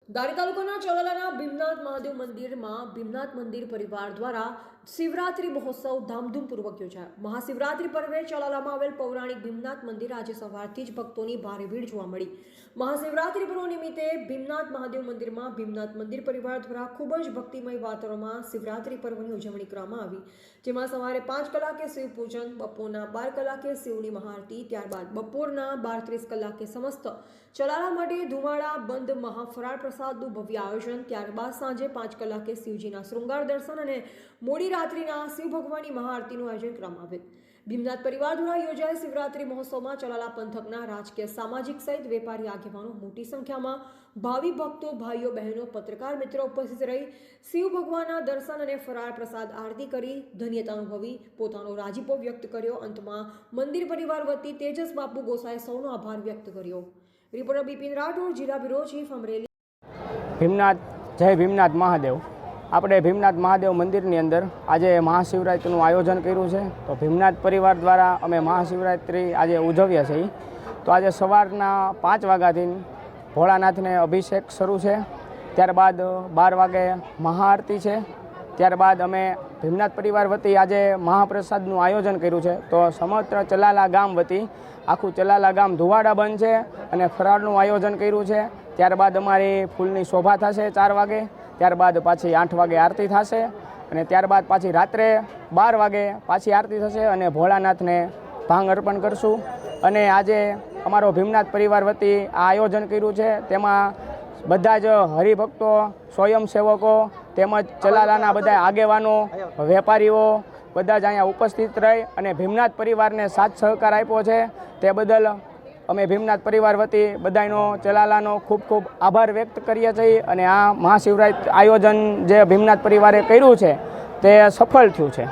દારી તાલુકાના ચલાલાના ભીમનાથ મહાદેવ મંદિરમાં ભીમનાથ મંદિર પરિવાર દ્વારા શિવરાત્રી મહોત્સવ ધામધૂમપૂર્વક યોજાયો। મહાશિવરાત્રી પર્વે ચલાલામાં આવેલ પૌરાણિક ભીમનાથ મંદિર આજે સવારથી જ ભક્તોની ભારે ભીડ જોવા મળી। મહાશિવરાત્રી પર્વ નિમિત્તે ભીમનાથ મહાદેવ મંદિરમાં ભીમનાથ મંદિર પરિવાર દ્વારા ખૂબ જ ભક્તિમય વાતાવરણમાં શિવરાત્રી પર્વની ઉજવણી કરવામાં આવી, જેમાં સવારે 5 કલાકે શિવ પૂજન, બપોરના 12 કલાકે શિવની મહાઆરતી, ત્યારબાદ બપોરના 12:30 કલાકે સમસ્ત ચલાલા માટે ધુમાડા બંધ મહાફરાળ પ્રસાદનું ભવ્ય આયોજન, ત્યારબાદ સાંજે 5 કલાકે શિવજીના શૃંગાર દર્શન અને મોડી રાત્રિના શિવ ભગવાનની મહાઆરતીનું આયોજન કરવામાં આવ્યું। ભીમનાથ પરિવાર દ્વારા યોજાયેલ શિવરાત્રી મહોત્સવમાં ચલાલા પંથકના રાજકીય, સામાજિક સહિત વેપારી આગેવાનો મોટી સંખ્યામાં ભાવિ ભક્તો, ભાઈઓ બહેનો, પત્રકાર મિત્રો ઉપસ્થિત રહી શિવ ભગવાનના દર્શન અને ફરાળ પ્રસાદ આરતી કરી ધન્યતા અનુભવી પોતાનો રાજીપો વ્યક્ત કર્યો। અંતમાં મંદિર પરિવાર વતી તેજસ બાપુ ગોસાએ સૌનો આભાર વ્યક્ત કર્યો। રિપોર્ટર બિપિન રાઠોડ, જિલ્લા બ્યુરો ચીફ, અમરેલી। ભીમનાથ, જય ભીમનાથ મહાદેવ। આપણે ભીમનાથ મહાદેવ મંદિરની અંદર આજે મહાશિવરાત્રિનું આયોજન કર્યું છે। તો ભીમનાથ પરિવાર દ્વારા અમે મહાશિવરાત્રિ આજે ઉજવીએ છીએ। તો આજે સવારના 5 વાગ્યાથી ભોળાનાથને અભિષેક શરૂ છે, ત્યારબાદ 12 વાગે મહાઆરતી છે, ત્યારબાદ અમે ભીમનાથ પરિવાર વતી આજે મહાપ્રસાદનું આયોજન કર્યું છે। તો સમગ્ર ચલાલા ગામ વતી આખું ચલાલા ગામ ધુવાડા બંધ છે અને ફરાળનું આયોજન કર્યું છે। ત્યારબાદ અમારી ફૂલની શોભા થશે 4 વાગે, ત્યારબાદ પાછી 8 વાગે આરતી થશે અને ત્યારબાદ પાછી રાત્રે 12 વાગે પાછી આરતી થશે અને ભોળાનાથને ભાંગ અર્પણ કરશું। અને આજે અમારો ભીમનાથ પરિવાર વતી આ આયોજન કર્યું છે, તેમાં બધા જ હરિભક્તો, સ્વયંસેવકો તેમજ ચલાલાના બધા આગેવાનો, વેપારીઓ બધા જ અહીંયા ઉપસ્થિત રહી અને ભીમનાથ પરિવારને સાથ સહકાર આપ્યો છે। તે બદલ અમે ભીમનાથ પરિવાર વતી બધાનો ચલાલાનો ખૂબ ખૂબ આભાર વ્યક્ત કરીએ છીએ અને આ મહાશિવરાત્રિ આયોજન જે ભીમનાથ પરિવારે કર્યું છે તે સફળ થયું છે।